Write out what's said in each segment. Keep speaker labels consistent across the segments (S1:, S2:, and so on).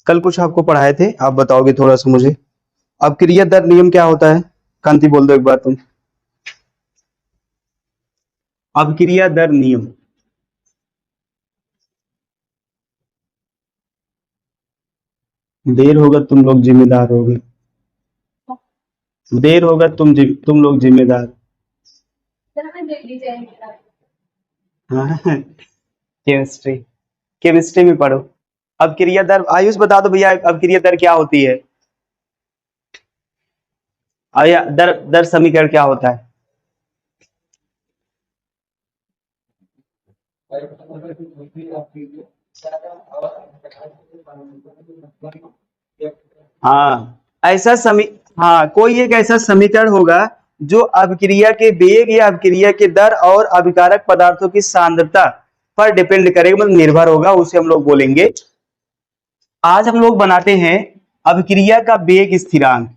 S1: कल कुछ आपको पढ़ाए थे, आप बताओगे थोड़ा सा मुझे। अब क्रिया दर नियम क्या होता है? कांति बोल दो एक बार तुम। अब क्रिया दर नियम। देर होगा तुम लोग जिम्मेदार होगे। देर होगा तुम लोग जिम्मेदार। हाँ केमिस्ट्री। केमिस्ट्री में पढ़ो। अब क्रिया दर, आयुष बता दो भैया, अब क्रिया दर क्या होती है? आया दर दर समीकरण क्या होता है? हाँ ऐसा समी हाँ, कोई एक ऐसा समीकरण होगा जो अभिक्रिया के वेग या अभिक्रिया के दर और अभिकारक पदार्थों की सांद्रता पर डिपेंड करेगा, मतलब निर्भर होगा, उसे हम लोग बोलेंगे। आज हम लोग बनाते हैं अभिक्रिया का वेग स्थिरांक।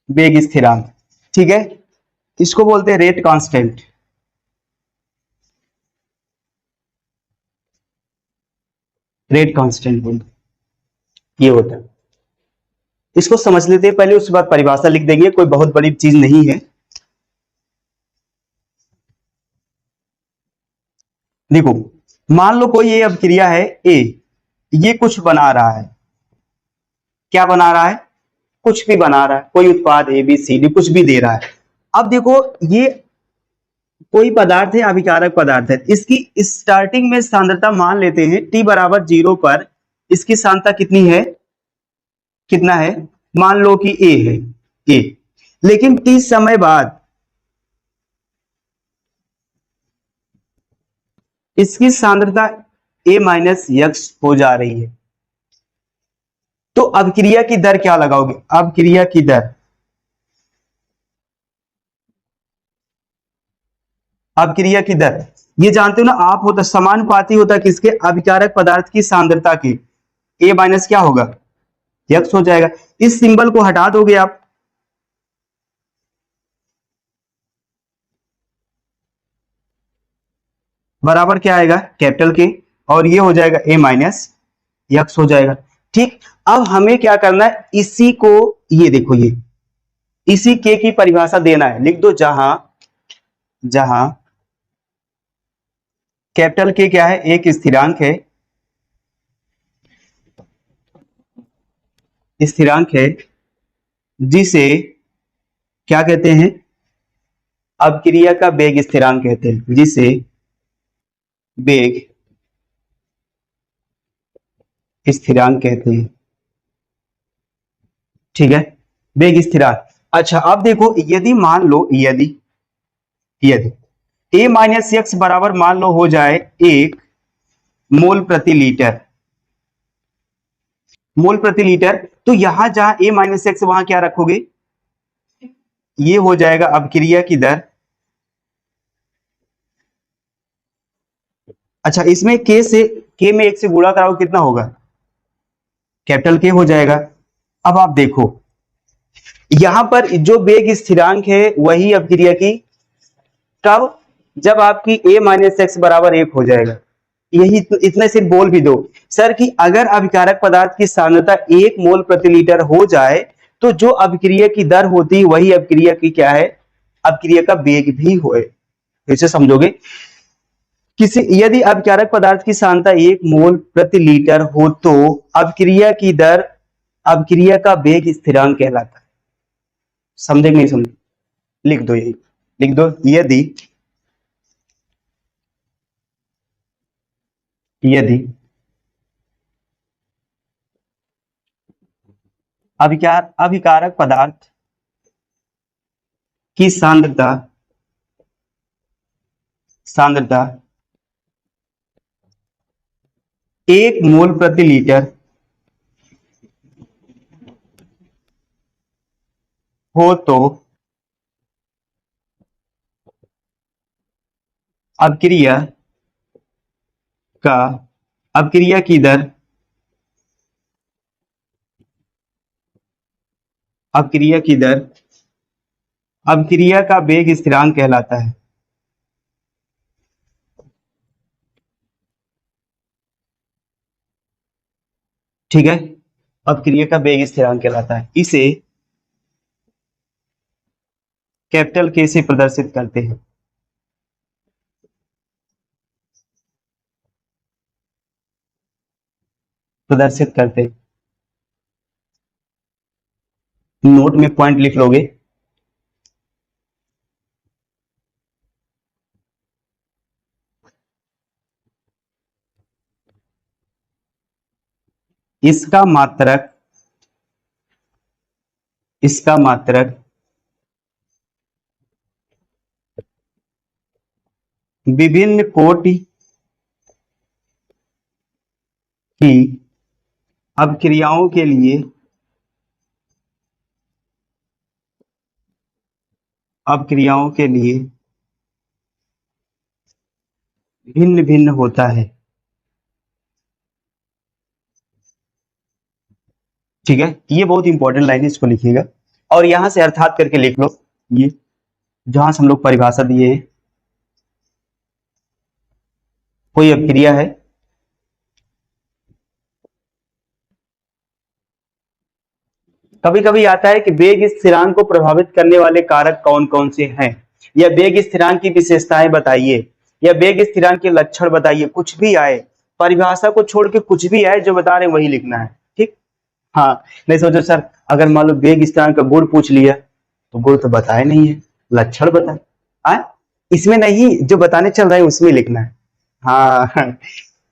S1: वेग स्थिरांक, ठीक है, इसको बोलते हैं रेट कांस्टेंट। रेट कांस्टेंट बोलते, ये होता है। इसको समझ लेते हैं पहले, उसके बाद परिभाषा लिख देंगे, कोई बहुत बड़ी चीज नहीं है। देखो, मान लो कोई ये अभिक्रिया है ए, ये कुछ बना रहा है। क्या बना रहा है? कुछ भी बना रहा है, कोई उत्पाद ए बी सी डी कुछ भी दे रहा है। अब देखो, ये कोई पदार्थ है, अभिकारक पदार्थ है, इसकी स्टार्टिंग में सांद्रता मान लेते हैं टी बराबर 0 पर इसकी सांद्रता कितनी है? कितना है? मान लो कि ए है, ए। लेकिन टी समय बाद इसकी सांद्रता ए माइनस यक्स हो जा रही है। तो अभिक्रिया की दर क्या लगाओगे? अभिक्रिया की दर, अभिक्रिया की दर ये जानते हो ना आप, होता समानुपाती होता है किसके? अभिकारक पदार्थ की सांद्रता के। ए माइनस क्या होगा? यक्स हो जाएगा। इस सिंबल को हटा दोगे आप, बराबर क्या आएगा? कैपिटल के, और ये हो जाएगा ए माइनस यक्स हो जाएगा। ठीक, अब हमें क्या करना है, इसी को, ये देखो, ये इसी के की परिभाषा देना है। लिख दो, जहां जहां कैपिटल के क्या है? एक स्थिरांक है, स्थिरांक है जिसे क्या कहते हैं? अभिक्रिया का वेग स्थिरांक कहते हैं, जिसे वेग स्थिरांक कहते हैं। ठीक है, वेग स्थिरांक। अच्छा अब देखो, यदि मान लो, यदि यदि ए माइनस एक्स बराबर मान लो हो जाए 1 मोल प्रति लीटर, मोल प्रति लीटर, तो यहां जहां ए माइनस एक्स वहां क्या रखोगे? ये हो जाएगा अभिक्रिया की दर। अच्छा, इसमें के से, के में 1 से गुणा कराओ, कितना होगा? कैपिटल के हो जाएगा। अब आप देखो, यहां पर जो वेग स्थिरांक है वही अभिक्रिया की, कब? जब आपकी ए माइनस एक्स बराबर 1 हो जाएगा। यही इतने से बोल भी दो सर कि अगर अभिकारक पदार्थ की सांद्रता 1 मोल प्रति लीटर हो जाए तो जो अभिक्रिया की दर होती है वही अभिक्रिया की क्या है? अभिक्रिया का वेग भी होए। इसे समझोगे? किसी, यदि अभिकारक पदार्थ की सांद्रता 1 मोल प्रति लीटर हो तो अभिक्रिया की दर, अभिक्रिया का वेग स्थिरांक कहलाता है। समझे नहीं समझे? लिख दो, यही लिख दो, यदि यदि अभिकारक पदार्थ की सांद्रता, सांद्रता 1 मोल प्रति लीटर हो तो अभिक्रिया का, अभिक्रिया की दर, अभिक्रिया की दर अभिक्रिया का वेग स्थिरांक कहलाता है। ठीक है। अपक्रिया का वेग स्थिरांक कहलाता है। इसे कैपिटल के से प्रदर्शित करते हैं। प्रदर्शित करते हैं। नोट में पॉइंट लिख लोगे। इसका मात्रक, इसका मात्रक विभिन्न कोटि की अभिक्रियाओं के लिए, अभिक्रियाओं के लिए भिन्न भिन्न होता है। ठीक है, ये बहुत इंपॉर्टेंट लाइन है, इसको लिखिएगा और यहां से अर्थात करके लिख लो। ये जहां से हम लोग परिभाषा दिए हैं, कोई अभिक्रिया है, कभी कभी आता है कि वेग स्थिरांक को प्रभावित करने वाले कारक कौन कौन से हैं, या वेग स्थिरांक की विशेषताएं बताइए, या वेग स्थिरांक के लक्षण बताइए, कुछ भी आए, परिभाषा को छोड़ के कुछ भी आए जो बता रहे हैं वही लिखना है। ठीक। हाँ, नहीं सोचो सर अगर मान लो वेग स्थिरांक का गुण पूछ लिया तो गुण तो बताए नहीं है, लक्षण बताए। इसमें नहीं, जो बताने चल रहे हैं उसमें लिखना है। हाँ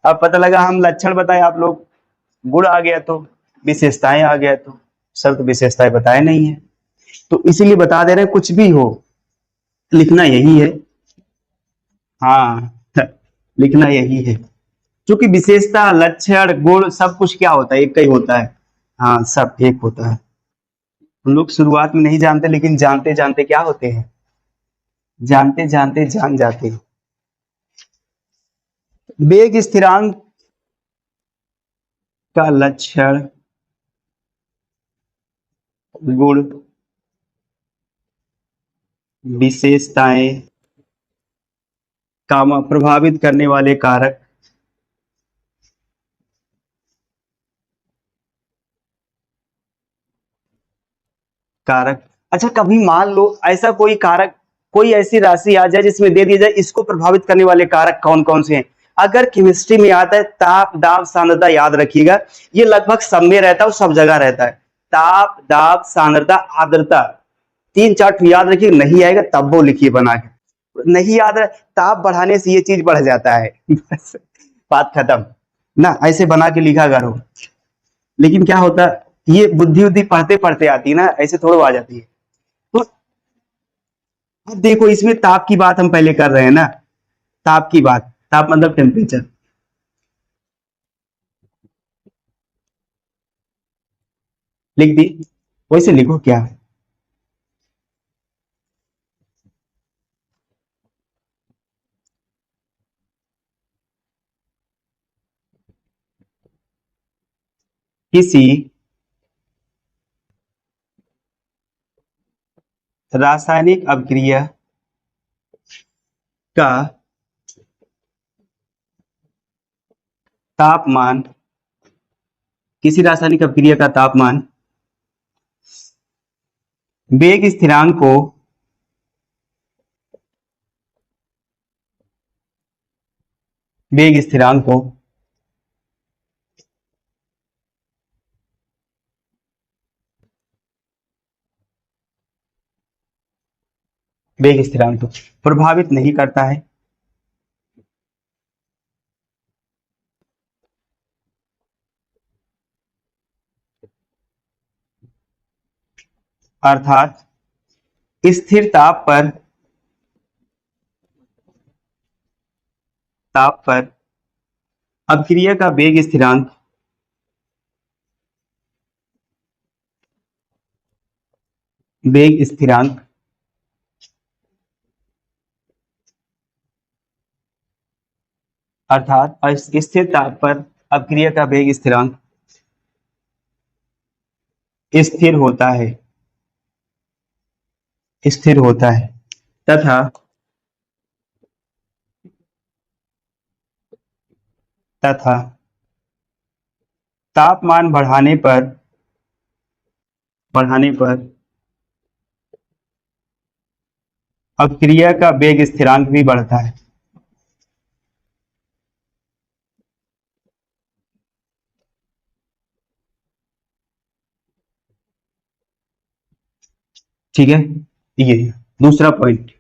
S1: अब पता लगा हम लक्षण बताए, आप लोग गुण आ गया तो विशेषताएं आ गया तो सर तो विशेषताएं बताए नहीं है, तो इसीलिए बता दे रहे हैं कुछ भी हो लिखना यही है। हाँ लिखना यही है, क्योंकि विशेषता लक्षण गुण सब कुछ क्या होता है, एक का ही होता है। हाँ सब एक होता है। हम लोग शुरुआत में नहीं जानते, लेकिन जानते जानते क्या होते हैं, जानते जानते जान जाते हैं। वेग स्थिरांक का लक्षण गुण विशेषताएं कामा प्रभावित करने वाले कारक, कारक। अच्छा कभी मान लो ऐसा कोई कारक, कोई ऐसी राशि आ जाए जिसमें दे दिया जाए इसको प्रभावित करने वाले कारक कौन कौन से हैं। अगर केमिस्ट्री में आता है ताप दाब सांद्रता, याद रखिएगा ये लगभग सब में रहता है और सब जगह रहता है। ताप दाब सांद्रता आर्द्रता, तीन चार ठो याद रखिए, नहीं आएगा तब वो लिखिए बना के, नहीं याद है ताप बढ़ाने से ये चीज बढ़ जाता है बस बात खत्म ना, ऐसे बना के लिखा करो। लेकिन क्या होता है ये बुद्धि बुद्धि पढ़ते पढ़ते आती है ना, ऐसे थोड़ा आ जाती है। तो अब देखो इसमें ताप की बात हम पहले कर रहे हैं ना, ताप की बात, ताप मतलब टेम्परेचर। लिख दी, वैसे लिखो क्या, किसी रासायनिक अभिक्रिया का तापमान, किसी रासायनिक अभिक्रिया का तापमान वेग स्थिरांक को, वेग स्थिरांक को वेग स्थिरांक को प्रभावित नहीं करता है, अर्थात स्थिर ताप पर, ताप पर अभिक्रिया का वेग स्थिरांक, वेग स्थिरांक अर्थात स्थिर ताप पर अभिक्रिया का वेग स्थिरांक स्थिर होता है, स्थिर होता है तथा, तथा तापमान बढ़ाने पर अपक्रिया का वेग स्थिरांक भी बढ़ता है। ठीक है, ये दूसरा पॉइंट,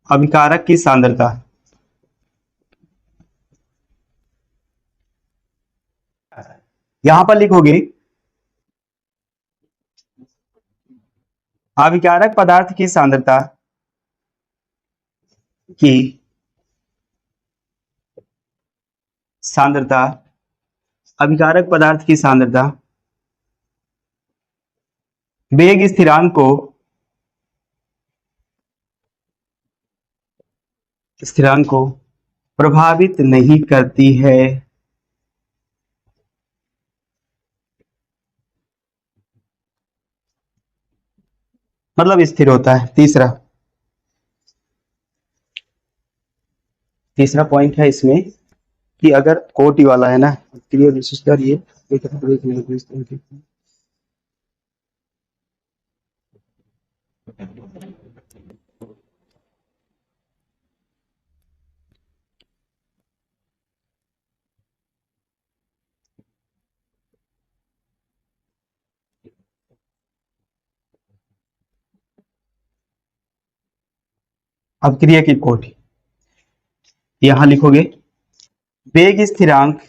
S1: अभिकारक की सांद्रता। यहां पर लिखोगे अभिकारक पदार्थ की की सांद्रता अभिकारक पदार्थ की सांद्रता वेग स्थिरांक को प्रभावित नहीं करती है। मतलब स्थिर होता है। तीसरा पॉइंट है इसमें कि अगर कोटि वाला है ना, क्रिया विशिष्टता ये अपक्रिया की कोटि यहां लिखोगे वेग स्थिरांक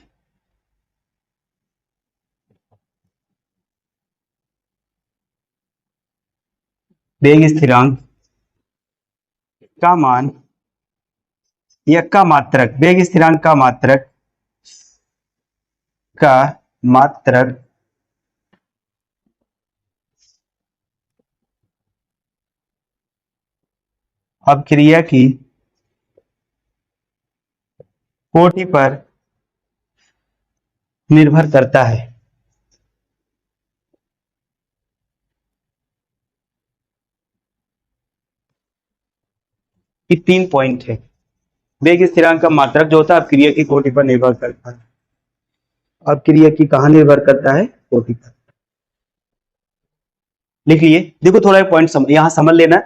S1: का मान या का मात्रक, वेग स्थिरांक का मात्रक अपक्रिया की कोटि पर निर्भर करता है। ये 3 पॉइंट है। वेग स्थिरांक का मात्रक जो होता है अपक्रिया की कोटि पर निर्भर करता है। अपक्रिया की कहां निर्भर करता है? कोटि पर। लिख लिए। देखो थोड़ा पॉइंट यहां समझ लेना।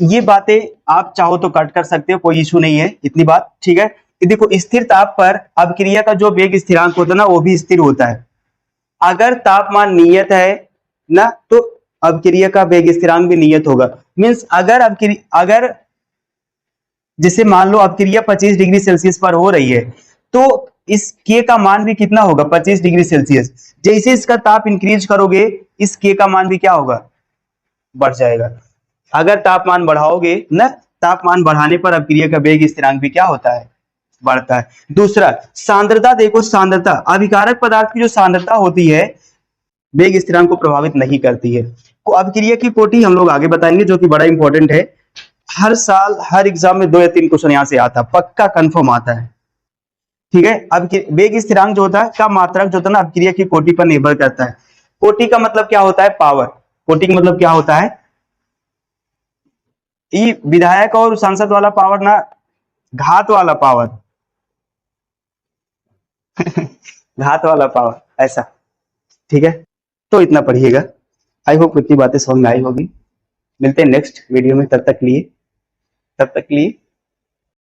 S1: ये बातें आप चाहो तो कट कर सकते हो, कोई इशू नहीं है इतनी बात, ठीक है। ये देखो स्थिर ताप पर अपक्रिया का जो वेग स्थिरांक होता है ना वो भी स्थिर होता है। अगर तापमान नियत है ना तो अपक्रिया का वेग स्थिरांक भी नियत होगा। मींस अगर जैसे मान लो अपक्रिया 25 डिग्री सेल्सियस पर हो रही है तो इस के का मान भी कितना होगा? 25 डिग्री सेल्सियस। जैसे इसका ताप इंक्रीज करोगे इस के का मान भी क्या होगा? बढ़ जाएगा। अगर तापमान बढ़ाओगे ना, तापमान बढ़ाने पर अपक्रिया का वेग स्थिरांक भी क्या होता है? बढ़ता है। दूसरा सांद्रता, देखो सांद्रता अभिकारक पदार्थ की जो सांद्रता होती है वेग स्थिरांक को प्रभावित नहीं करती है। तो अपक्रिया की कोटि हम लोग आगे बताएंगे जो कि बड़ा इंपॉर्टेंट है। हर साल हर एग्जाम में 2 या 3 क्वेश्चन यहां से आता है, पक्का कंफर्म आता है, ठीक है। अब वेग स्थिरांक जो होता है का मात्रक जो होता है ना अपक्रिया की कोटि पर निर्भर करता है। कोटि का मतलब क्या होता है? पावर। कोटि का मतलब क्या होता है? ये विधायक और सांसद वाला पावर ना, घात वाला पावर घात वाला पावर ऐसा, ठीक है। तो इतना पढ़िएगा। आई होप इतनी बातें समझ में आई होगी। मिलते हैं नेक्स्ट वीडियो में, तब तक लिए